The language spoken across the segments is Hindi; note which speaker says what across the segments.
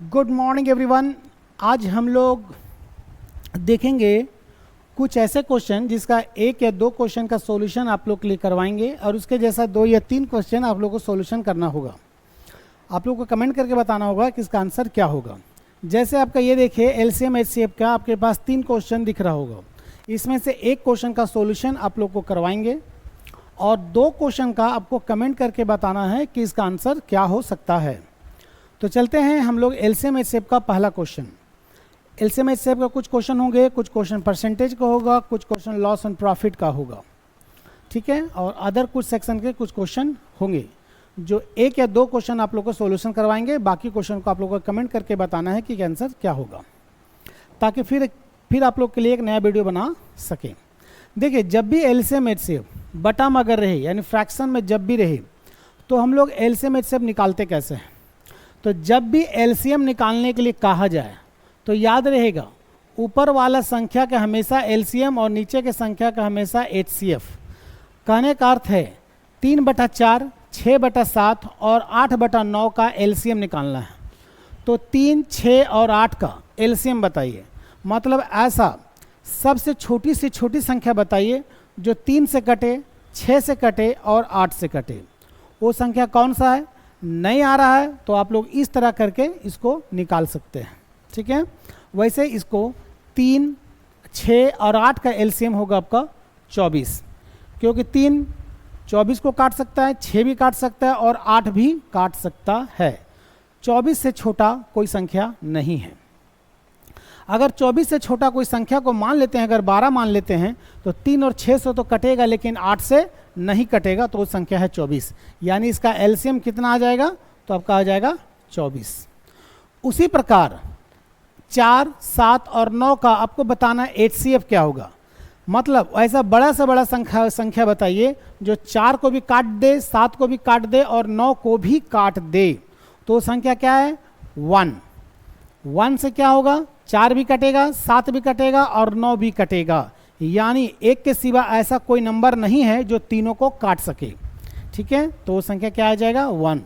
Speaker 1: Good morning everyone. आज हम लोग देखेंगे कुछ ऐसे क्वेश्चन जिसका एक या दो क्वेश्चन का सॉल्यूशन आप लोग के लिए करवाएंगे और उसके जैसा दो या तीन क्वेश्चन आप लोग को सॉल्यूशन करना होगा। आप लोग को कमेंट करके बताना होगा कि इसका आंसर क्या होगा। जैसे आपका ये देखिए एलसीएम एचसीएफ का आपके पास तीन क्वेश्चन दिख रहा होगा। इसमें से एक क्वेश्चन का सॉल्यूशन आप लोग को करवाएंगे और दो क्वेश्चन का आपको कमेंट करके बताना है कि इसका आंसर क्या हो सकता है। तो चलते हैं हम लोग एलसीएम एचसीएफ का पहला क्वेश्चन। एलसीएम एचसीएफ का कुछ क्वेश्चन होंगे, कुछ क्वेश्चन परसेंटेज का होगा, कुछ क्वेश्चन लॉस एंड प्रॉफिट का होगा, ठीक है, और अदर कुछ सेक्शन के कुछ क्वेश्चन होंगे जो एक या दो क्वेश्चन आप लोग को सॉल्यूशन करवाएंगे। बाकी क्वेश्चन को आप लोग को कमेंट करके बताना है कि आंसर क्या होगा, ताकि फिर आप लोग के लिए एक नया वीडियो बना सकें। देखिए, जब भी एलसीएम एचसीएफ बटा में अगर रहे यानी फ्रैक्शन में जब भी रहे तो हम लोग एलसीएम एचसीएफ निकालते कैसे हैं। तो जब भी एलसीएम निकालने के लिए कहा जाए तो याद रहेगा ऊपर वाला संख्या का हमेशा एलसीएम और नीचे के संख्या का हमेशा एचसीएफ। कहने का अर्थ है 3/4, 6/7 और 8/9 का एलसीएम निकालना है। तो 3, 6 और 8 का एलसीएम बताइए। मतलब ऐसा सबसे छोटी से छोटी संख्या बताइए जो 3 से कटे, 6 से कटे और 8 से कटे। वो संख्या कौन सा है? नहीं आ रहा है तो आप लोग इस तरह करके इसको निकाल सकते हैं, ठीक है। वैसे इसको 3, 6 और 8 का एलसीएम होगा आपका 24, क्योंकि 3 24 को काट सकता है, 6 भी काट सकता है और 8 भी काट सकता है। 24 से छोटा कोई संख्या नहीं है। अगर 24 से छोटा कोई संख्या को मान लेते हैं, अगर 12 मान लेते हैं तो 3 और 6 से तो कटेगा लेकिन 8 से नहीं कटेगा, तो वो संख्या है 24। यानी इसका एलसीएम कितना आ जाएगा? तो आपका आ जाएगा 24। उसी प्रकार 4, 7 और 9 का आपको बताना है एचसीएफ क्या होगा। मतलब ऐसा बड़ा से बड़ा संख्या बताइए जो 4 को भी काट दे, 7 को भी काट दे और 9 को भी काट दे। तो संख्या क्या है? 1। 1 से क्या होगा? 4 भी कटेगा, 7 भी कटेगा और 9 भी कटेगा। यानी एक के सिवा ऐसा कोई नंबर नहीं है जो तीनों को काट सके, ठीक है। तो वो संख्या क्या आ जाएगा? 1।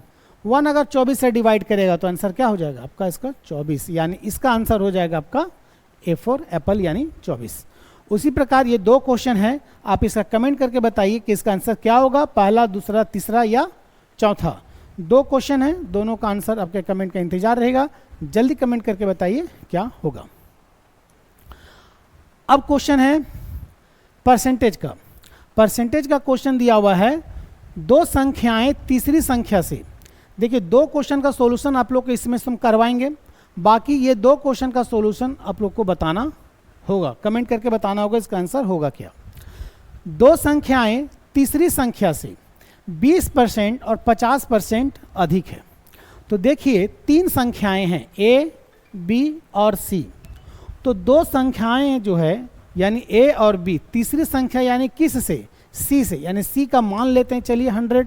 Speaker 1: 1 अगर 24 से डिवाइड करेगा तो आंसर क्या हो जाएगा आपका? इसका 24। यानी इसका आंसर हो जाएगा आपका A फॉर एप्पल यानी 24। उसी प्रकार ये दो क्वेश्चन है, आप इसका कमेंट करके बताइए कि इसका आंसर क्या होगा, पहला, दूसरा, तीसरा या चौथा। दो क्वेश्चन है, दोनों का आंसर आपके कमेंट का इंतजार रहेगा। जल्दी कमेंट करके बताइए क्या होगा। अब क्वेश्चन है परसेंटेज का। परसेंटेज का क्वेश्चन दिया हुआ है दो संख्याएं तीसरी संख्या से। देखिए, दो क्वेश्चन का सॉल्यूशन आप लोग को इसमें हम करवाएंगे। बाकी ये दो क्वेश्चन का सॉल्यूशन आप लोग को बताना होगा, कमेंट करके बताना होगा इसका आंसर होगा क्या। दो संख्याएं तीसरी संख्या से 20% और 50% अधिक है। तो देखिए, तीन संख्याएं हैं A, B और C। तो दो संख्याएं जो है यानी A और B, तीसरी संख्या यानी किस से? C से। यानी C का मान लेते हैं चलिए 100।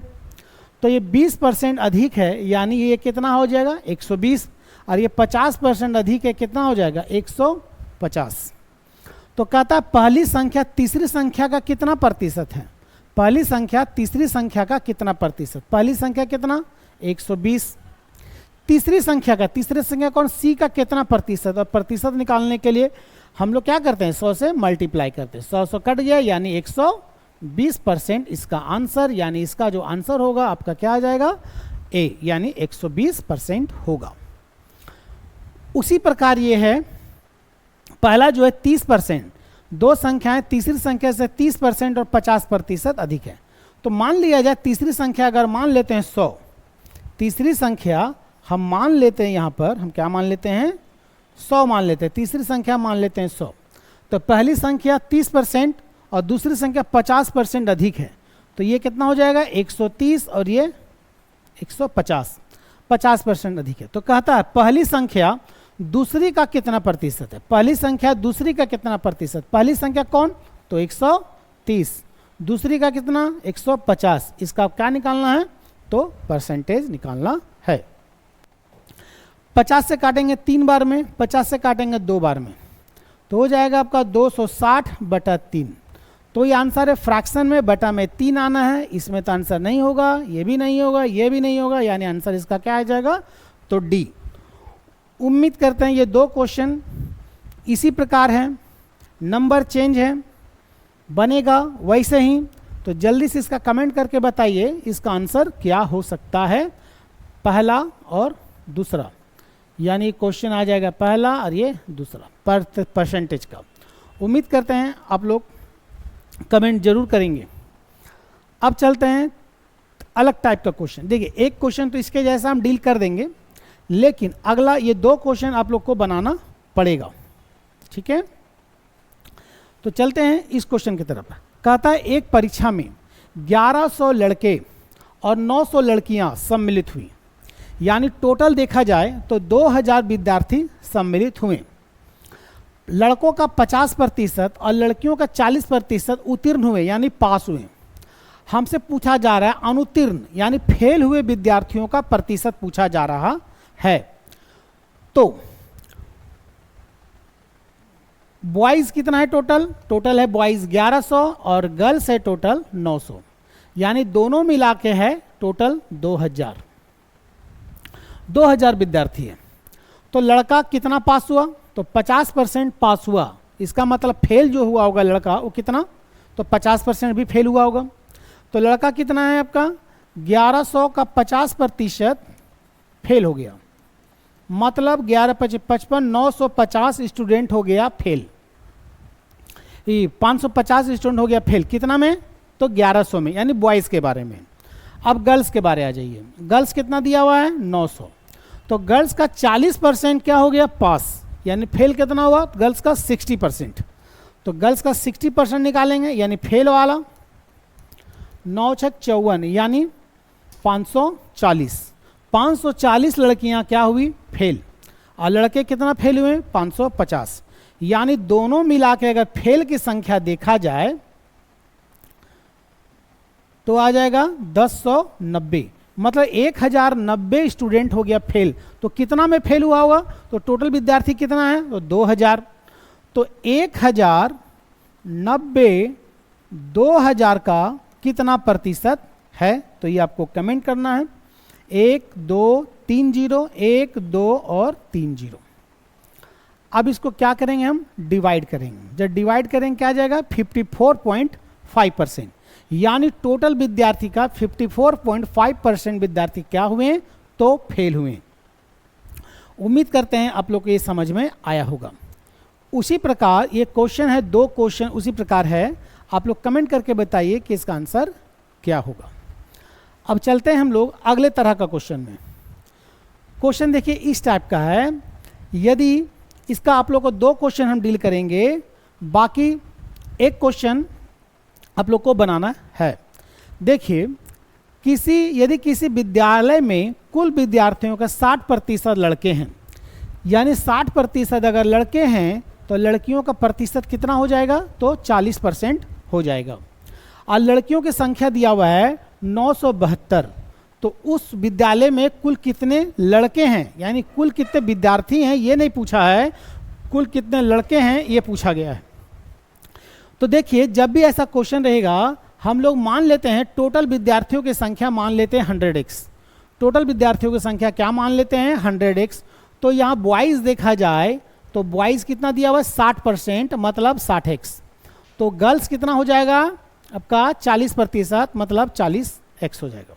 Speaker 1: तो ये 20% अधिक है यानी ये कितना हो जाएगा? 120। और ये 50% अधिक है, कितना हो जाएगा? 150। तो कहता है पहली संख्या तीसरी संख्या का कितना प्रतिशत है? पहली संख्या तीसरी संख्या का कितना प्रतिशत? पहली संख्या कितना? 120। तीसरी संख्या का, तीसरी संख्या कौन? C का कितना प्रतिशत? और प्रतिशत निकालने के लिए हम लोग क्या करते हैं? 100 से मल्टीप्लाई करते हैं। 100 कट गया यानी 120% इसका आंसर। यानी इसका जो आंसर होगा आपका क्या आ जाएगा? A यानी 120% होगा। उसी प्रकार ये है पहला जो है 30%। दो संख्याएं तीसरी संख्या से 30% और 50% अधिक है। तो मान लिया जाए तीसरी संख्या अगर मान लेते हैं 100, तीसरी संख्या हम मान लेते हैं, यहाँ पर हम क्या मान लेते हैं? 100 मान लेते हैं। तीसरी संख्या मान लेते हैं 100। तो पहली संख्या 30% और दूसरी संख्या 50% अधिक है। तो ये कितना हो जाएगा? 130 और ये 150, 50% अधिक है। तो कहता है पहली संख्या दूसरी का कितना प्रतिशत है? पहली संख्या दूसरी का कितना प्रतिशत? पहली संख्या कौन? तो 130। दूसरी का कितना? 150। इसका क्या निकालना है? तो परसेंटेज निकालना है। 50 से काटेंगे 3 बार में, 50 से काटेंगे 2 बार में, तो हो जाएगा आपका 260/3। तो ये आंसर है। फ्रैक्शन में बटा में 3 आना है, इसमें तो आंसर नहीं होगा, ये भी नहीं होगा, ये भी नहीं होगा, यानी आंसर इसका क्या आ जाएगा? तो डी। उम्मीद करते हैं ये दो क्वेश्चन इसी प्रकार है, नंबर चेंज है, बनेगा वैसे ही। तो जल्दी से इसका कमेंट करके बताइए इसका आंसर क्या हो सकता है, पहला और दूसरा, यानी क्वेश्चन आ जाएगा पहला और ये दूसरा परसेंटेज का। उम्मीद करते हैं आप लोग कमेंट जरूर करेंगे। अब चलते हैं अलग टाइप का क्वेश्चन। देखिए एक क्वेश्चन तो इसके जैसा हम डील कर देंगे, लेकिन अगला ये दो क्वेश्चन आप लोग को बनाना पड़ेगा, ठीक है। तो चलते हैं इस क्वेश्चन की तरफ। कहता है एक परीक्षा में 1100 लड़के और 900 लड़कियां सम्मिलित हुई, यानी टोटल देखा जाए तो 2000 विद्यार्थी सम्मिलित हुए। लड़कों का 50% और लड़कियों का 40% उत्तीर्ण हुए यानी पास हुए। हमसे पूछा जा रहा है अनुत्तीर्ण यानी फेल हुए विद्यार्थियों का प्रतिशत पूछा जा रहा है। तो बॉयज कितना है टोटल? टोटल है बॉयज 1100 और गर्ल्स है टोटल 900, यानी दोनों मिला के है टोटल 2000 विद्यार्थी है। तो लड़का कितना पास हुआ? तो 50% पास हुआ। इसका मतलब फेल जो हुआ होगा लड़का वो कितना? तो 50% भी फेल हुआ होगा। तो लड़का कितना है आपका? 1100 का 50% फेल हो गया, मतलब 11 55 950 स्टूडेंट हो गया फेल। 550 स्टूडेंट हो गया फेल कितना में? तो 1100 में, यानी बॉयज़ के बारे में। अब गर्ल्स के बारे आ जाइए। गर्ल्स कितना दिया हुआ है? 900। तो गर्ल्स का 40% क्या हो गया? पास, यानी फेल कितना हुआ? गर्ल्स का 60%। तो गर्ल्स का 60% निकालेंगे, यानी फेल वाला 9 छक 54, यानी 540। 540 लड़कियां क्या हुई? फेल। और लड़के कितना फेल हुए? 550। यानी दोनों मिला के अगर फेल की संख्या देखा जाए तो आ जाएगा 1090, मतलब 1090 स्टूडेंट हो गया फेल। तो कितना में फेल हुआ होगा? तो टोटल विद्यार्थी कितना है? तो 2000। तो 1090 2000 का कितना प्रतिशत है? तो ये आपको कमेंट करना है। 1 2 3 0, 1 2 और 3 0। अब इसको क्या करेंगे? हम डिवाइड करेंगे। जब डिवाइड करेंगे क्या आ जाएगा? 54.5%, यानी टोटल विद्यार्थी का 54.5% विद्यार्थी क्या हुए? तो फेल हुए। उम्मीद करते हैं आप लोग को ये समझ में आया होगा। उसी प्रकार ये क्वेश्चन है, दो क्वेश्चन उसी प्रकार है। आप लोग कमेंट करके बताइए कि इसका आंसर क्या होगा। अब चलते हैं हम लोग अगले तरह का क्वेश्चन में। क्वेश्चन देखिए इस टाइप का है। यदि इसका आप लोग को दो क्वेश्चन हम डील करेंगे, बाकी एक क्वेश्चन आप लोग को बनाना है। देखिए यदि किसी विद्यालय में कुल विद्यार्थियों का 60% लड़के हैं, यानी 60% अगर लड़के हैं तो लड़कियों का प्रतिशत कितना हो जाएगा? तो 40% हो जाएगा। और लड़कियों की संख्या दिया हुआ है 972। तो उस विद्यालय में कुल कितने लड़के हैं, यानी कुल कितने विद्यार्थी हैं ये नहीं पूछा है, कुल कितने लड़के हैं ये पूछा गया है। तो देखिए जब भी ऐसा क्वेश्चन रहेगा हम लोग मान लेते हैं टोटल विद्यार्थियों की संख्या मान लेते हैं 100x। टोटल विद्यार्थियों की संख्या क्या मान लेते हैं? 100x। तो यहाँ बॉयज़ देखा जाए तो बॉयज़ कितना दिया हुआ है? 60%, मतलब 60x। तो गर्ल्स कितना हो जाएगा आपका? 40%, मतलब 40x हो जाएगा।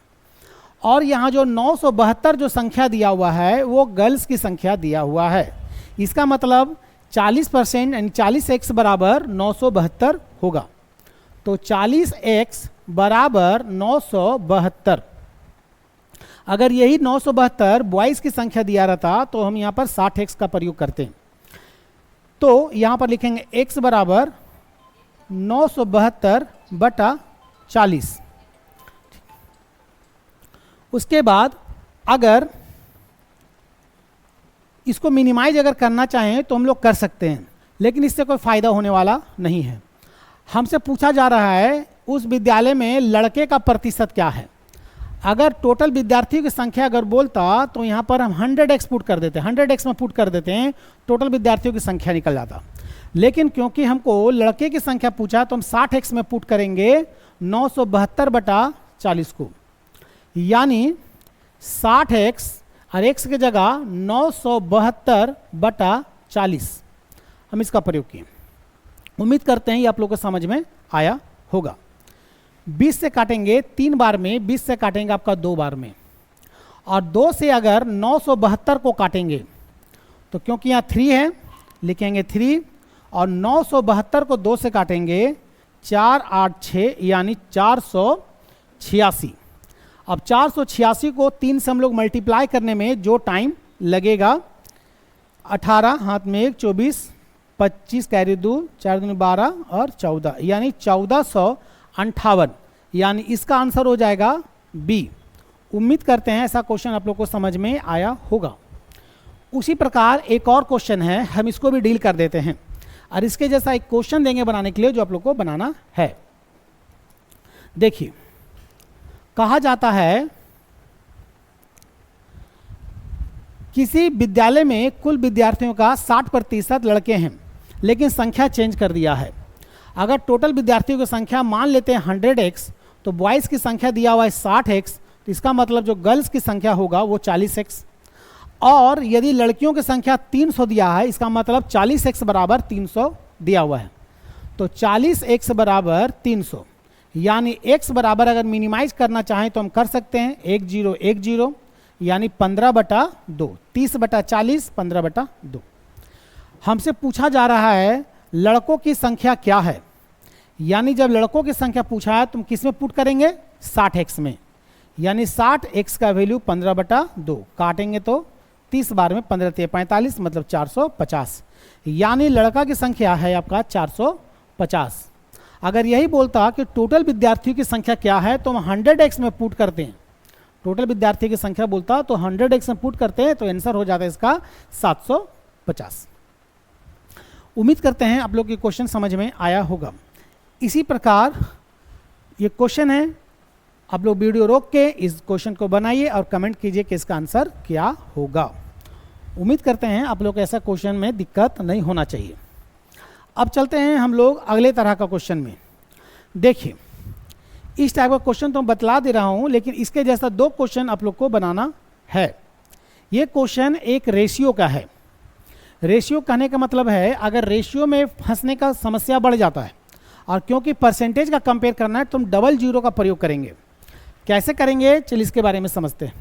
Speaker 1: और यहाँ जो 972 जो संख्या दिया हुआ है वो गर्ल्स की संख्या दिया हुआ है। इसका मतलब 40% यानी 40x बराबर 972 होगा। तो 40x बराबर 972। अगर यही 972 बॉयज़ की संख्या दिया रहता तो हम यहाँ पर 60x का प्रयोग करते हैं। तो यहाँ पर लिखेंगे x बराबर 972 बटा 40। उसके बाद अगर इसको मिनिमाइज अगर करना चाहें तो हम लोग कर सकते हैं, लेकिन इससे कोई फ़ायदा होने वाला नहीं है। हमसे पूछा जा रहा है उस विद्यालय में लड़के का प्रतिशत क्या है। अगर टोटल विद्यार्थियों की संख्या अगर बोलता तो यहाँ पर हम 100x पुट कर देते हैं, 100x में पुट कर देते हैं, टोटल विद्यार्थियों की संख्या निकल जाता। लेकिन क्योंकि हमको लड़के की संख्या पूछा तो हम 60x में पुट करेंगे 972 बटा 40 को, यानी 60x और x की जगह 972/40 हम इसका प्रयोग किए। उम्मीद करते हैं ये आप लोग को समझ में आया होगा। 20 से काटेंगे 3 बार में, 20 से काटेंगे आपका 2 बार में, और 2 से अगर 972 को काटेंगे तो क्योंकि यहाँ 3 है लिखेंगे 3, और 972 को 2 से काटेंगे 4 8 6 यानी 486। अब 486 को 3 से हम लोग मल्टीप्लाई करने में जो टाइम लगेगा, 18 हाथ में 1 24 25 कैरी 2 4 दूनी 12 और 14 यानी 1458, यानी इसका आंसर हो जाएगा बी। उम्मीद करते हैं ऐसा क्वेश्चन आप लोग को समझ में आया होगा। उसी प्रकार एक और क्वेश्चन है, हम इसको भी डील कर देते हैं, और इसके जैसा एक क्वेश्चन देंगे बनाने के लिए जो आप लोग को बनाना है। देखिए, कहा जाता है किसी विद्यालय में कुल विद्यार्थियों का 60% लड़के हैं, लेकिन संख्या चेंज कर दिया है। अगर टोटल विद्यार्थियों की संख्या मान लेते हैं 100x, तो बॉयज़ की संख्या दिया हुआ है 60x, तो इसका मतलब जो गर्ल्स की संख्या होगा वो 40x। और यदि लड़कियों की संख्या 300 दिया है, इसका मतलब 40x बराबर 300 दिया हुआ है, तो 40x बराबर 300, यानी x बराबर अगर मिनिमाइज करना चाहें तो हम कर सकते हैं 1010 यानी 15/2, 30/40 15/2। हमसे पूछा जा रहा है लड़कों की संख्या क्या है, यानी जब लड़कों की संख्या पूछा है तुम किस में पुट करेंगे, 60x में, यानी 60x का वैल्यू 15/2, काटेंगे तो 30 बार में 15 × 45 मतलब 450, यानी लड़का की संख्या है आपका 450। अगर यही बोलता कि टोटल विद्यार्थियों की संख्या क्या है तो हम 100x में पुट करते हैं, टोटल विद्यार्थी की संख्या बोलता तो 100x में पुट करते हैं, तो आंसर हो जाता है इसका 750। उम्मीद करते हैं आप लोग ये क्वेश्चन समझ में आया होगा। इसी प्रकार ये क्वेश्चन है, आप लोग वीडियो रोक के इस क्वेश्चन को बनाइए और कमेंट कीजिए कि इसका आंसर क्या होगा। उम्मीद करते हैं आप लोग को ऐसा क्वेश्चन में दिक्कत नहीं होना चाहिए। अब चलते हैं हम लोग अगले तरह का क्वेश्चन में। देखिए, इस टाइप का क्वेश्चन तो मैं बतला दे रहा हूँ, लेकिन इसके जैसा 2 क्वेश्चन आप लोग को बनाना है। ये क्वेश्चन एक रेशियो का है। रेशियो कहने का मतलब है अगर रेशियो में फंसने का समस्या बढ़ जाता है, और क्योंकि परसेंटेज का कंपेयर करना है तो हम डबल जीरो का प्रयोग करेंगे। कैसे करेंगे, चलिए इसके बारे में समझते हैं।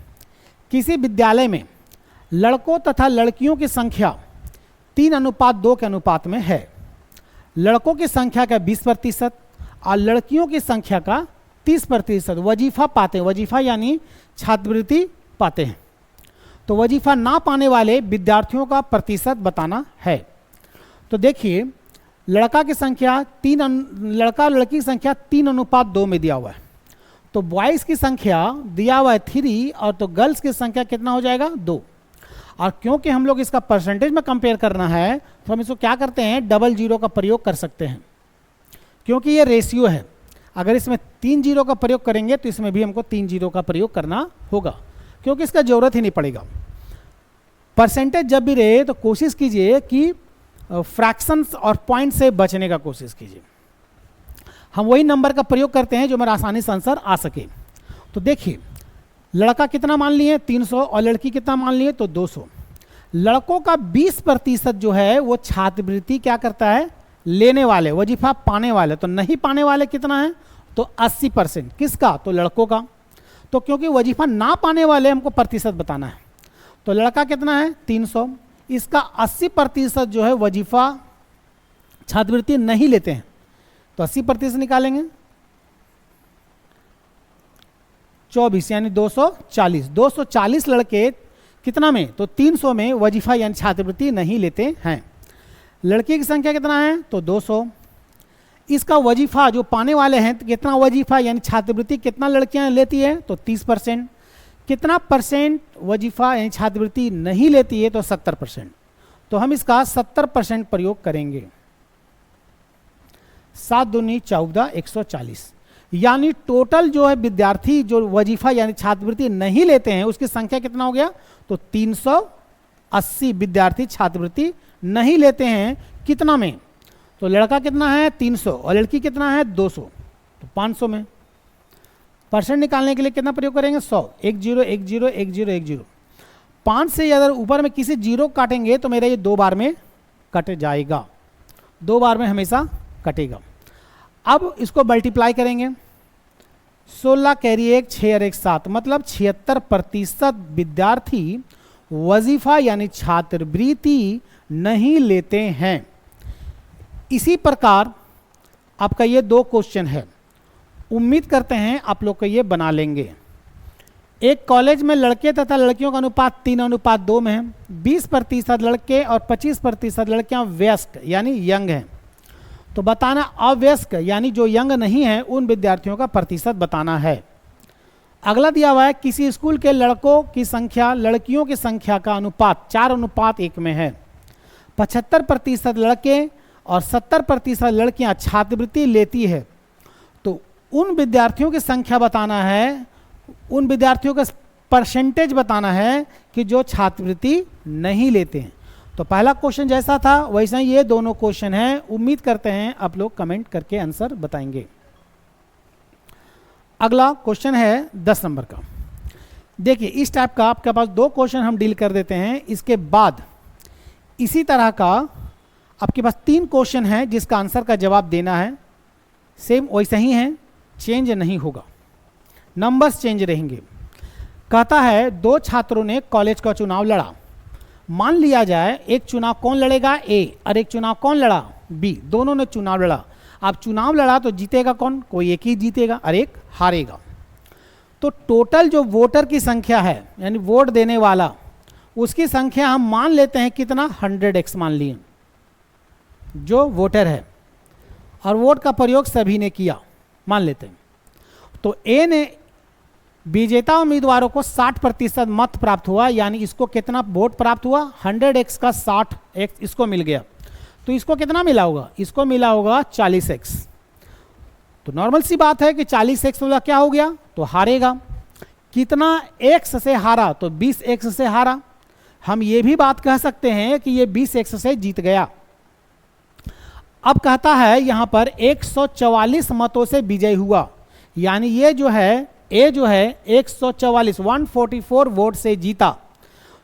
Speaker 1: किसी विद्यालय में लड़कों तथा लड़कियों की संख्या 3:2 के अनुपात में है। लड़कों की संख्या का 20% और लड़कियों की संख्या का 30% वजीफा पाते हैं। वजीफा यानी छात्रवृत्ति पाते हैं। तो वजीफा ना पाने वाले विद्यार्थियों का प्रतिशत बताना है। तो देखिए, लड़का की संख्या लड़का लड़की की संख्या 3:2 में दिया हुआ है, तो बॉयज़ की संख्या दिया हुआ है 3 और तो गर्ल्स की संख्या कितना हो जाएगा 2। और क्योंकि हम लोग इसका परसेंटेज में कंपेयर करना है तो हम इसको क्या करते हैं, डबल जीरो का प्रयोग कर सकते हैं, क्योंकि ये रेशियो है। अगर इसमें 3 जीरो का प्रयोग करेंगे तो इसमें भी हमको 3 जीरो का प्रयोग करना होगा, क्योंकि इसका जरूरत ही नहीं पड़ेगा। परसेंटेज जब भी रहे तो कोशिश कीजिए कि फ्रैक्शंस और पॉइंट से बचने का कोशिश कीजिए। हम वही नंबर का प्रयोग करते हैं जो मेरा आसानी से आंसर आ सके। तो देखिए, लड़का कितना मान लिए 300 और लड़की कितना मान लिए तो 200। लड़कों का 20% जो है वो छात्रवृत्ति क्या करता है, लेने वाले, वजीफा पाने वाले। तो नहीं पाने वाले कितना है तो 80%। किसका, तो लड़कों का। तो क्योंकि वजीफा ना पाने वाले हमको प्रतिशत बताना है, तो लड़का कितना है 300, इसका 80% जो है वजीफा छात्रवृत्ति नहीं लेते हैं, तो 80% निकालेंगे 24 यानी 240। 240 लड़के कितना में, तो 300 में वजीफा यानी छात्रवृत्ति नहीं लेते हैं। लड़की की संख्या कितना है तो 200, इसका वजीफा जो पाने वाले हैं कितना, वजीफा यानी छात्रवृत्ति कितना लड़कियां लेती है तो 30%। कितना परसेंट वजीफा यानी छात्रवृत्ति नहीं लेती है तो 70%। तो हम इसका 70% प्रयोग करेंगे। 7 दूनी 14 140, यानी टोटल जो है विद्यार्थी जो वजीफा यानी छात्रवृत्ति नहीं लेते हैं उसकी संख्या कितना हो गया तो 380 विद्यार्थी छात्रवृत्ति नहीं लेते हैं। कितना में, तो लड़का कितना है 300 और लड़की कितना है 200, तो 500 में। परसेंट निकालने के लिए कितना प्रयोग करेंगे 100, 10 10 10 10 10। 5 से अगर ऊपर में किसी जीरो काटेंगे तो मेरा ये 2 बार में कट जाएगा, 2 बार में हमेशा कटेगा। अब इसको मल्टीप्लाई करेंगे, 16 कैरी 1 6 और 1 7, मतलब 76% विद्यार्थी वजीफा यानी छात्रवृत्ति नहीं लेते हैं। इसी प्रकार आपका ये 2 क्वेश्चन है, उम्मीद करते हैं आप लोग को ये बना लेंगे। एक कॉलेज में लड़के तथा लड़कियों का अनुपात 3:2 में है, 20% लड़के और 25% लड़कियां वयस्क यानी यंग हैं। तो बताना अवयस्क यानी जो यंग नहीं है उन विद्यार्थियों का प्रतिशत बताना है। अगला दिया हुआ है किसी स्कूल के लड़कों की संख्या लड़कियों की संख्या का अनुपात 4:1 में है, 75% लड़के और 70% लड़कियां छात्रवृत्ति लेती है। तो उन विद्यार्थियों की संख्या बताना है, उन विद्यार्थियों का परसेंटेज बताना है कि जो छात्रवृत्ति नहीं लेते हैं। तो पहला क्वेश्चन जैसा था वैसा ही ये दोनों क्वेश्चन हैं। उम्मीद करते हैं आप लोग कमेंट करके आंसर बताएंगे। अगला क्वेश्चन है 10 नंबर का। देखिए इस टाइप का आपके पास 2 क्वेश्चन हम डील कर देते हैं। इसके बाद इसी तरह का आपके पास 3 क्वेश्चन हैं जिसका आंसर का जवाब देना है। सेम वैसा ही है, चेंज नहीं होगा, नंबर्स चेंज रहेंगे। कहता है 2 छात्रों ने कॉलेज का चुनाव लड़ा। मान लिया जाए एक चुनाव कौन लड़ेगा, ए, और एक चुनाव कौन लड़ा, बी। दोनों ने चुनाव लड़ा। अब चुनाव लड़ा तो जीतेगा कौन, कोई एक ही जीतेगा और एक हारेगा। तो टोटल जो वोटर की संख्या है यानी वोट देने वाला, उसकी संख्या हम मान लेते हैं कितना, 100x मान लिए जो वोटर है, और वोट का प्रयोग सभी ने किया मान लेते हैं। तो ए ने विजेता उम्मीदवारों को 60% मत प्राप्त हुआ, यानी इसको कितना वोट प्राप्त हुआ, 100x का 60x इसको मिल गया। तो इसको कितना मिला होगा, इसको मिला होगा 40x। तो नॉर्मल सी बात है कि 40x वाला क्या हो गया, तो हारेगा। कितना x से हारा, तो 20x से हारा। हम ये भी बात कह सकते हैं कि ये 20x से जीत गया। अब कहता है यहां पर 144 मतों से विजय हुआ, यानी ये जो है ए जो है 144 वोट से जीता।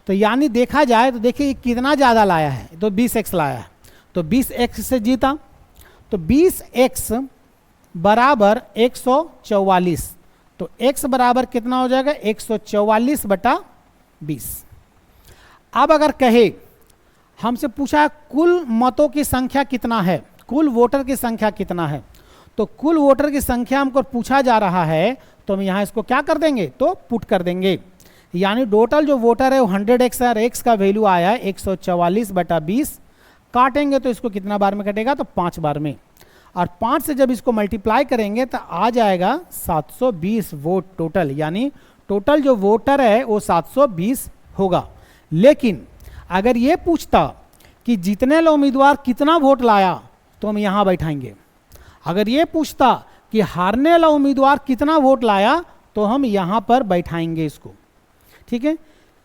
Speaker 1: तो यानी देखा जाए तो देखिए कितना ज़्यादा लाया है, तो 20x लाया है, तो 20x से जीता। तो 20x बराबर 144, तो x बराबर कितना हो जाएगा, 144/20। अब अगर कहे हमसे पूछा कुल मतों की संख्या कितना है, कुल वोटर की संख्या कितना है, तो कुल वोटर की संख्या हमको पूछा जा रहा है, तो हम यहाँ इसको क्या कर देंगे, तो पुट कर देंगे। यानी टोटल जो वोटर है वो 100x है और x का वैल्यू आया है 144/20। काटेंगे तो इसको कितना बार में कटेगा, तो 5 बार में, और 5 से जब इसको मल्टीप्लाई करेंगे तो आ जाएगा 720 वोट टोटल, यानी टोटल जो वोटर है वो 720 होगा। लेकिन अगर ये पूछता कि जीतने वाला उम्मीदवार कितना वोट लाया, तो हम यहाँ बैठाएंगे। अगर ये पूछता कि हारने वाला उम्मीदवार कितना वोट लाया, तो हम यहाँ पर बैठाएंगे इसको। ठीक है,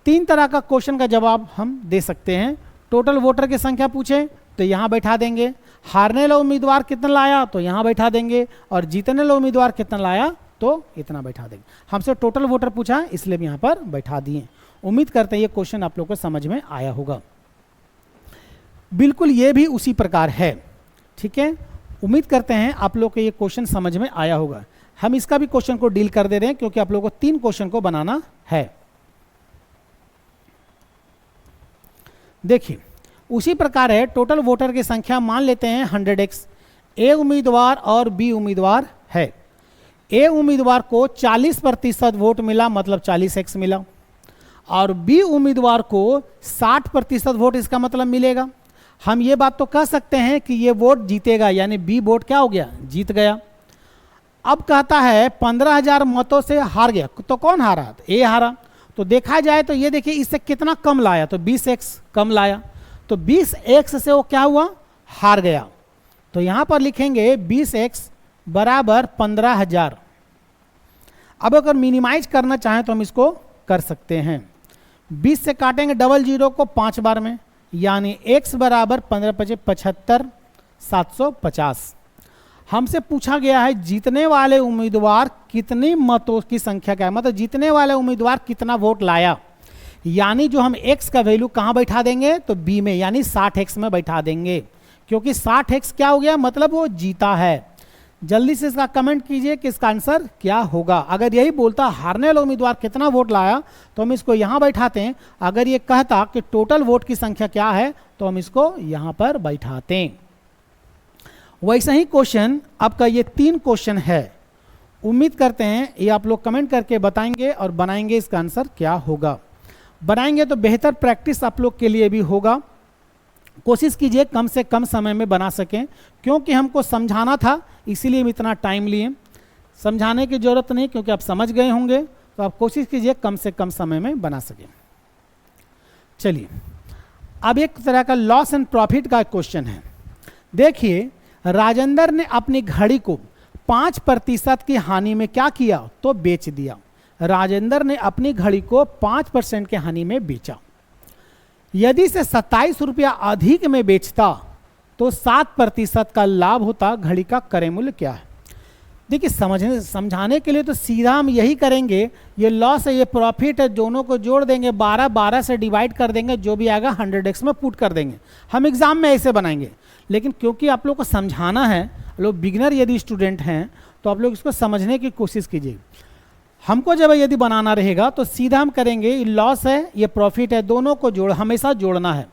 Speaker 1: 3 तरह का क्वेश्चन का जवाब हम दे सकते हैं। टोटल वोटर की संख्या पूछे तो यहाँ बैठा देंगे, हारने वाला उम्मीदवार कितना लाया तो यहाँ बैठा देंगे, और जीतने वाला उम्मीदवार कितना लाया तो इतना बैठा देंगे। हमसे टोटल वोटर पूछा इसलिए हम यहाँ पर बैठा दिए। उम्मीद करते हैं ये क्वेश्चन आप लोग को समझ में आया होगा। बिल्कुल ये भी उसी प्रकार है। ठीक है, उम्मीद करते हैं आप लोग को ये क्वेश्चन समझ में आया होगा। हम इसका भी क्वेश्चन को डील कर दे रहे हैं क्योंकि आप लोगों को 3 क्वेश्चन को बनाना है। देखिए उसी प्रकार है, टोटल वोटर की संख्या मान लेते हैं 100x। ए उम्मीदवार और बी उम्मीदवार है। ए उम्मीदवार को 40% वोट मिला, मतलब 40x मिला, और बी उम्मीदवार को 60% वोट, इसका मतलब मिलेगा। हम ये बात तो कह सकते हैं कि ये वोट जीतेगा, यानी बी वोट क्या हो गया, जीत गया। अब कहता है 15,000 मतों से हार गया, तो कौन हारा, तो ए हारा। तो देखा जाए तो ये देखिए इससे कितना कम लाया, तो 20x कम लाया, तो 20x से वो क्या हुआ, हार गया। तो यहां पर लिखेंगे 20x बराबर 15,000। अब अगर मिनिमाइज करना चाहें तो हम इसको कर सकते हैं। 20 से काटेंगे डबल जीरो को 5 बार में, यानी x बराबर 15×5 = 750। हमसे पूछा गया है जीतने वाले उम्मीदवार कितने मतों की संख्या क्या है, मतलब जीतने वाले उम्मीदवार कितना वोट लाया। यानी जो हम x का वैल्यू कहाँ बैठा देंगे, तो b में, यानी 60x में बैठा देंगे, क्योंकि 60x क्या हो गया, मतलब वो जीता है। जल्दी से इसका कमेंट कीजिए कि इसका आंसर क्या होगा। अगर यही बोलता हारने वाला उम्मीदवार कितना वोट लाया तो हम इसको यहां बैठाते हैं। अगर ये कहता कि टोटल वोट की संख्या क्या है तो हम इसको यहां पर बैठाते हैं। वैसा ही क्वेश्चन आपका ये 3 क्वेश्चन है। उम्मीद करते हैं ये आप लोग कमेंट करके बताएंगे और बनाएंगे इसका आंसर क्या होगा। बनाएंगे तो बेहतर प्रैक्टिस आप लोग के लिए भी होगा। कोशिश कीजिए कम से कम समय में बना सकें, क्योंकि हमको समझाना था इसीलिए हम इतना टाइम लिए। समझाने की जरूरत नहीं, क्योंकि आप समझ गए होंगे, तो आप कोशिश कीजिए कम से कम समय में बना सकें। चलिए अब एक तरह का लॉस एंड प्रॉफिट का क्वेश्चन है। देखिए राजेंद्र ने अपनी घड़ी को 5% की हानि में क्या किया, तो बेच दिया। राजेंद्र ने अपनी घड़ी को 5% की हानि में बेचा। यदि इसे 27 रुपया अधिक में बेचता तो 7% का लाभ होता। घड़ी का क्रय मूल्य क्या है। देखिए समझाने के लिए तो सीधा हम यही करेंगे, ये लॉस है ये प्रॉफिट है, दोनों को जोड़ देंगे, 12 से डिवाइड कर देंगे, जो भी आएगा 100x में पुट कर देंगे। हम एग्जाम में ऐसे बनाएंगे, लेकिन क्योंकि आप लोग को समझाना है, लोग बिगिनर यदि स्टूडेंट हैं तो आप लोग इसको समझने की कोशिश कीजिए। हमको जब यदि बनाना रहेगा तो सीधा हम करेंगे, ये लॉस है ये प्रॉफिट है, दोनों को हमेशा जोड़ना है,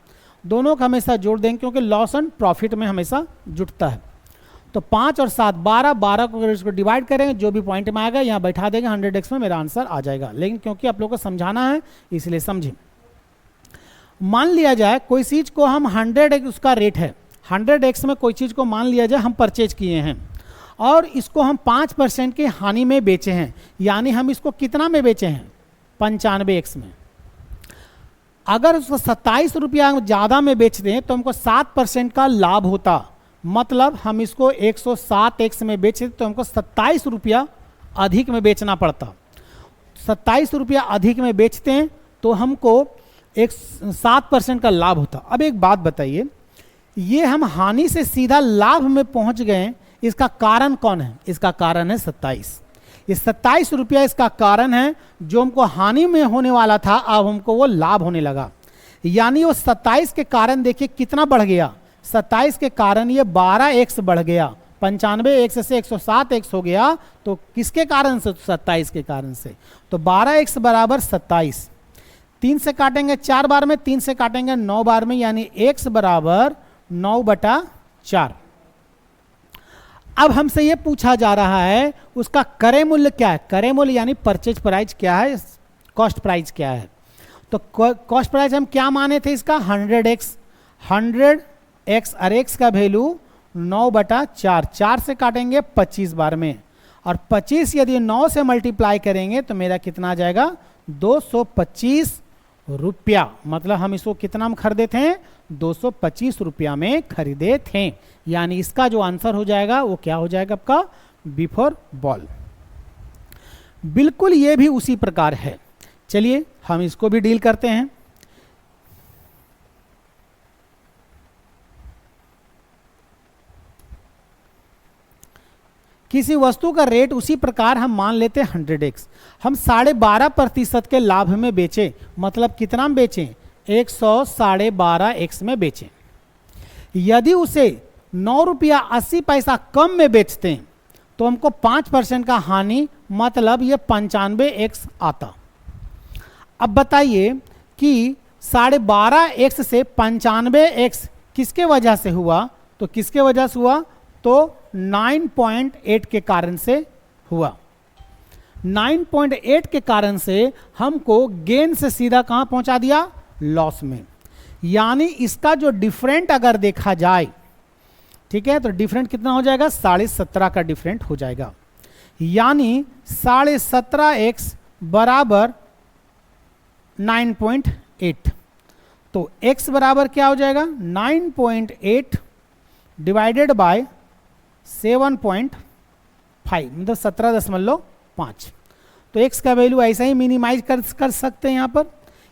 Speaker 1: दोनों को हमेशा जोड़ देंगे, क्योंकि लॉस एंड प्रॉफिट में हमेशा जुटता है। तो 5 और 7 12 को अगर इसको डिवाइड करेंगे, जो भी पॉइंट में आएगा यहाँ बैठा देंगे, 100x में मेरा आंसर आ जाएगा। लेकिन क्योंकि आप लोग को समझाना है इसलिए समझें। मान लिया जाए कोई चीज को हम 100x उसका रेट है, 100x में कोई चीज को मान लिया जाए हम परचेज किए हैं और इसको हम 5% की हानि में बेचे हैं, यानी हम इसको कितना में बेचे हैं, 95x में। अगर उसको 27 रुपया ज़्यादा में बेचते हैं तो हमको 7% का लाभ होता। मतलब हम इसको 107x में बेचते तो हमको 27 रुपया अधिक में बेचना पड़ता। 27 रुपया अधिक में बेचते हैं तो हमको 7% का लाभ होता। अब एक बात बताइए, ये हम हानि से सीधा लाभ में पहुंच गए, इसका कारण कौन है? इसका कारण है 27। ये 27 रुपया इसका कारण है, जो हमको हानि में होने वाला था अब हमको वो लाभ होने लगा। यानी वो 27 के कारण देखिए कितना बढ़ गया, 27 के कारण ये 12x बढ़ गया, 95x से 107x हो गया। तो किसके कारण से? 27 के कारण से। तो 12x बराबर 27, 3 से काटेंगे 4 बार में, 3 से काटेंगे 9 बार में, यानी x बराबर 9/4। अब हमसे ये पूछा जा रहा है उसका क्रय मूल्य क्या है। क्रय मूल्य यानी परचेज प्राइस क्या है, कॉस्ट प्राइस क्या है। तो कॉस्ट प्राइस हम क्या माने थे इसका, 100x। 100x और x का वैल्यू 9/4, 4 से काटेंगे 25 बार में, और 25 यदि 9 से मल्टीप्लाई करेंगे तो मेरा कितना आ जाएगा, 225 रुपया। मतलब हम इसको कितना में खरीदे थे, 225 रुपया में खरीदे थे। यानी इसका जो आंसर हो जाएगा वो क्या हो जाएगा आपका, बिफोर बॉल। बिल्कुल ये भी उसी प्रकार है। चलिए हम इसको भी डील करते हैं। किसी वस्तु का रेट उसी प्रकार हम मान लेते हैं 100x, हम 12.5% के लाभ में बेचे, मतलब कितना में बेचें, 112.5x में बेचें। यदि उसे 9 रुपया 80 पैसा कम में बेचते हैं तो हमको 5% का हानि, मतलब ये 95x आता। अब बताइए कि 12.5x से 95x किसके वजह से हुआ, तो किसके वजह से हुआ, तो 9.8 के कारण से हुआ। 9.8 के कारण से हमको गेन से सीधा कहां पहुंचा दिया, लॉस में। यानी इसका जो डिफरेंट अगर देखा जाए, ठीक है, तो डिफरेंट कितना हो जाएगा, 17.5 का डिफरेंट हो जाएगा। यानी 17.5x बराबर 9.8। तो x बराबर क्या हो जाएगा, 9.8 डिवाइडेड बाय 7.5, मतलब 17.5। तो x का वैल्यू ऐसा ही मिनिमाइज कर सकते हैं यहाँ पर।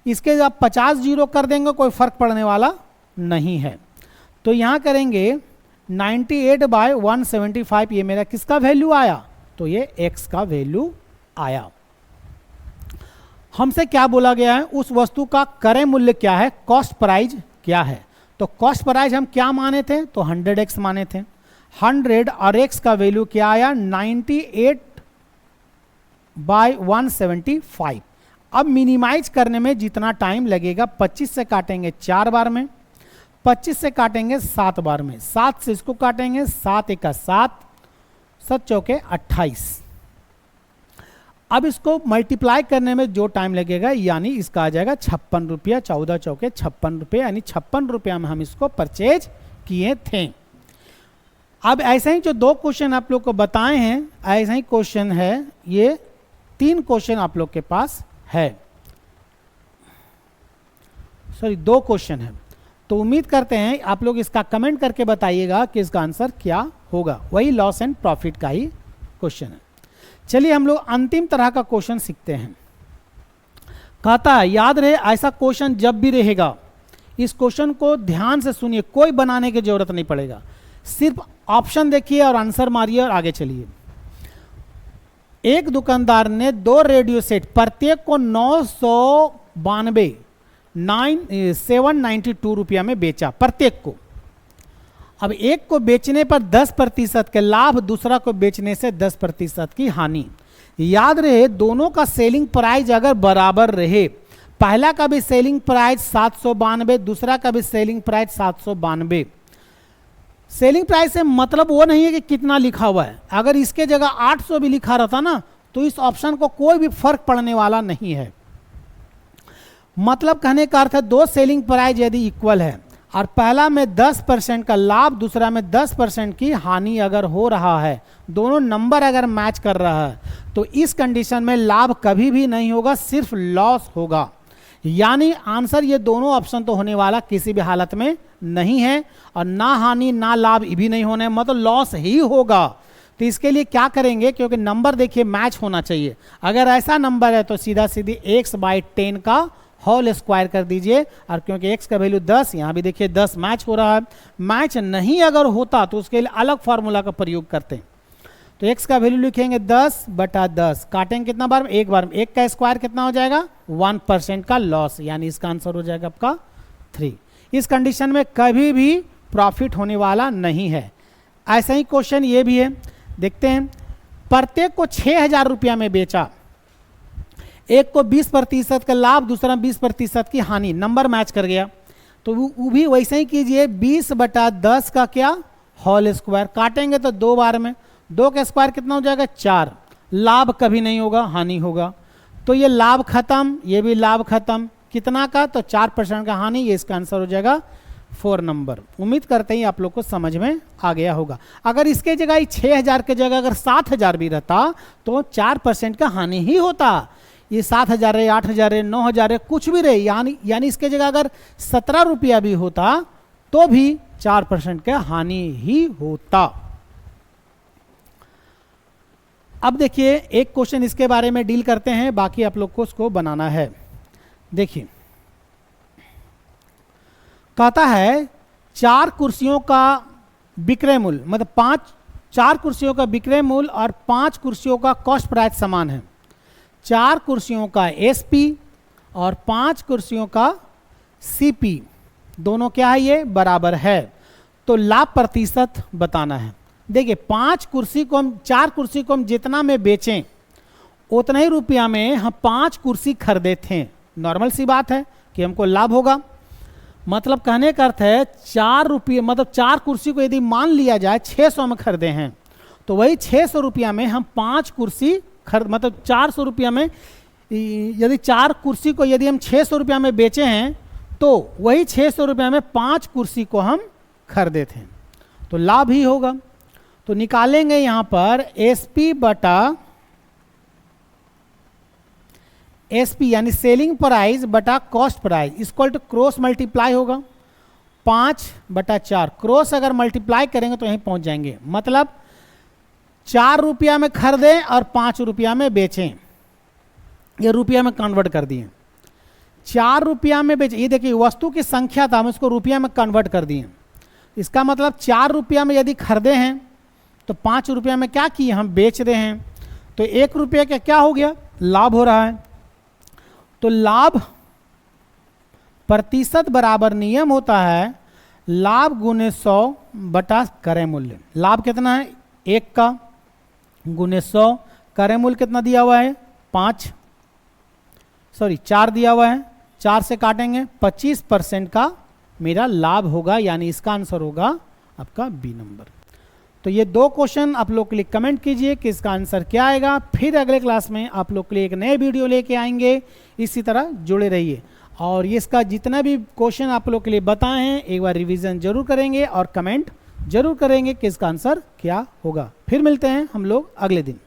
Speaker 1: इसके आप 50 जीरो कर देंगे कोई फर्क पड़ने वाला नहीं है। तो यहाँ करेंगे 98/175, ये मेरा किसका वैल्यू आया, तो ये x का वैल्यू आया। हमसे क्या बोला गया है, उस वस्तु का क्रय मूल्य क्या है, कॉस्ट प्राइस क्या है। तो कॉस्ट प्राइस हम क्या माने थे, तो 100x माने थे। 100 और x का वैल्यू क्या आया, 98/175। अब मिनिमाइज करने में जितना टाइम लगेगा, 25 से काटेंगे 4 बार में, 25 से काटेंगे 7 बार में, 7 से इसको काटेंगे, 7 एका 7, 7 चौके 28। अब इसको मल्टीप्लाई करने में जो टाइम लगेगा, यानी इसका आ जाएगा 56 रुपया, 14 चौके 56 रुपये, यानी 56 रुपया में हम इसको परचेज किए थे। अब ऐसे ही जो 2 क्वेश्चन आप लोग को बताए हैं, ऐसा ही क्वेश्चन है, ये 3 क्वेश्चन आप लोग के पास है, सॉरी 2 क्वेश्चन है। तो उम्मीद करते हैं आप लोग इसका कमेंट करके बताइएगा कि इसका आंसर क्या होगा। वही लॉस एंड प्रॉफिट का ही क्वेश्चन है। चलिए हम लोग अंतिम तरह का क्वेश्चन सीखते हैं। कहता है, याद रहे ऐसा क्वेश्चन जब भी रहेगा, इस क्वेश्चन को ध्यान से सुनिए, कोई बनाने की जरूरत नहीं पड़ेगा, सिर्फ ऑप्शन देखिए और आंसर मारिए और आगे चलिए। एक दुकानदार ने 2 रेडियो सेट प्रत्येक को 792 रुपया में बेचा, प्रत्येक को। अब एक को बेचने पर 10% के लाभ, दूसरा को बेचने से 10% की हानि। याद रहे दोनों का सेलिंग प्राइस अगर बराबर रहे, पहला का भी सेलिंग प्राइस 792, दूसरा का भी सेलिंग प्राइस 792। सेलिंग प्राइस से मतलब वो नहीं है कि कितना लिखा हुआ है, अगर इसके जगह 800 भी लिखा रहता ना, तो इस ऑप्शन को कोई भी फर्क पड़ने वाला नहीं है। मतलब कहने का अर्थ है, 2 सेलिंग प्राइस यदि इक्वल है और पहला में 10% का लाभ, दूसरा में 10% की हानि अगर हो रहा है, दोनों नंबर अगर मैच कर रहा है, तो इस कंडीशन में लाभ कभी भी नहीं होगा, सिर्फ लॉस होगा। यानी आंसर ये दोनों ऑप्शन तो होने वाला किसी भी हालत में नहीं है, और ना हानि ना लाभ भी नहीं होने, मतलब लॉस ही होगा। तो इसके लिए क्या करेंगे, क्योंकि नंबर देखिए मैच होना चाहिए। अगर ऐसा नंबर है तो सीधा सीधी x/10 का होल स्क्वायर कर दीजिए, और क्योंकि x का वैल्यू 10, यहाँ भी देखिए 10 मैच हो रहा है। मैच नहीं अगर होता तो उसके लिए अलग फॉर्मूला का प्रयोग करते हैं। तो x का वैल्यू लिखेंगे 10/10, काटेंगे कितना बार, एक बार में। 1 का स्क्वायर कितना हो जाएगा, 1% का लॉस, यानी इसका आंसर हो जाएगा आपका 3। इस कंडीशन में कभी भी प्रॉफिट होने वाला नहीं है। ऐसा ही क्वेश्चन ये भी है, देखते हैं। प्रत्येक को 6000 रुपया में बेचा, एक को 20% का लाभ, दूसरा 20% की हानि, नंबर मैच कर गया। तो वो भी वैसे ही कीजिए, 20/10 का क्या, होल स्क्वायर, काटेंगे तो 2 बार में, 2 का स्क्वायर कितना हो जाएगा, 4। लाभ कभी नहीं होगा, हानि होगा। तो ये लाभ खत्म, ये भी लाभ खत्म, कितना का, तो 4% का हानि, ये इसका आंसर हो जाएगा 4 नंबर। उम्मीद करते हैं आप लोग को समझ में आ गया होगा। अगर इसके जगह 6000 के जगह अगर 7000 भी रहता तो 4% का हानि ही होता। ये 7000 रहे, 8000 रहे, 9000 रहे, कुछ भी रहे, यानी इसके जगह अगर 17 रुपया भी होता तो भी 4% का हानि ही होता। अब देखिए एक क्वेश्चन इसके बारे में डील करते हैं, बाकी आप लोग को उसको बनाना है। देखिए कहता है 4 कुर्सियों का विक्रय मूल्य, मतलब 4 कुर्सियों का विक्रय मूल्य और 5 कुर्सियों का कॉस्ट प्राइस समान है। 4 कुर्सियों का एसपी और 5 कुर्सियों का सीपी दोनों क्या है, ये बराबर है। तो लाभ प्रतिशत बताना है। देखिए 4 कुर्सी को हम जितना में बेचें उतना ही रुपया में हम 5 कुर्सी खरीदे थे। नॉर्मल सी बात है कि हमको लाभ होगा। मतलब कहने का अर्थ है 4 रुपये, मतलब 4 कुर्सी को यदि मान लिया जाए 600 में खरीदे हैं, तो वही 600 रुपया में हम 5 कुर्सी मतलब 400 रुपया में, यदि 4 कुर्सी को यदि हम 600 रुपया में बेचे हैं, तो वही 600 रुपया में 5 कुर्सी को हम खरीदे थे, तो लाभ ही होगा। तो निकालेंगे यहां पर एसपी बटा एसपी, यानी सेलिंग प्राइस बटा cost price equal to cross multiply होगा 5/4। क्रॉस अगर मल्टीप्लाई करेंगे तो यहीं पहुंच जाएंगे। मतलब 4 रुपया में खरीदें और 5 रुपया में बेचें, ये रुपया में कन्वर्ट कर दिए। 4 रुपया में बेचें, ये देखिए वस्तु की संख्या था, हम इसको रुपया में कन्वर्ट कर दिए। इसका मतलब 4 रुपया में यदि खरीदे हैं तो 5 रुपया में क्या किए, हम बेच रहे हैं, तो 1 रुपये का क्या हो गया, लाभ हो रहा है। तो लाभ प्रतिशत बराबर नियम होता है लाभ गुने 100 बटा क्रय मूल्य। लाभ कितना है 1 का गुने 100, क्रय मूल्य कितना दिया हुआ है 4 दिया हुआ है, 4 से काटेंगे 25% का मेरा लाभ होगा, यानी इसका आंसर होगा आपका बी नंबर। तो ये 2 क्वेश्चन आप लोग के लिए कमेंट कीजिए कि इसका आंसर क्या आएगा। फिर अगले क्लास में आप लोग के लिए एक नए वीडियो लेके आएंगे, इसी तरह जुड़े रहिए। और ये इसका जितना भी क्वेश्चन आप लोग के लिए बताए हैं एक बार रिवीजन जरूर करेंगे और कमेंट जरूर करेंगे कि इसका आंसर क्या होगा। फिर मिलते हैं हम लोग अगले दिन।